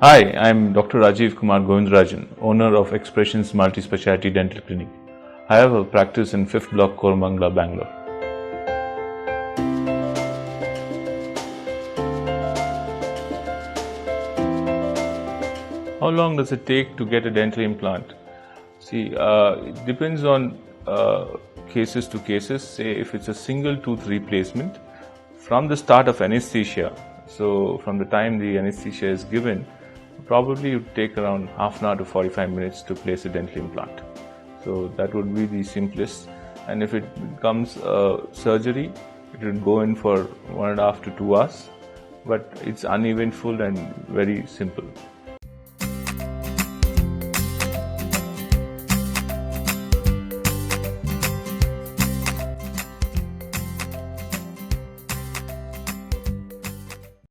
Hi, I'm Dr. Rajeev Kumar G, owner of Expressions Multi-Speciality Dental Clinic. I have a practice in 5th Block, Koramangala, Bangalore. How long does it take to get a dental implant? See, it depends on cases to cases. Say if it's a single tooth replacement, from the start of anesthesia, so from the time the anesthesia is given, probably it would take around half an hour to 45 minutes to place a dental implant. So that would be the simplest. And if it becomes surgery, it would go in for 1.5 to 2 hours, but it's uneventful and very simple.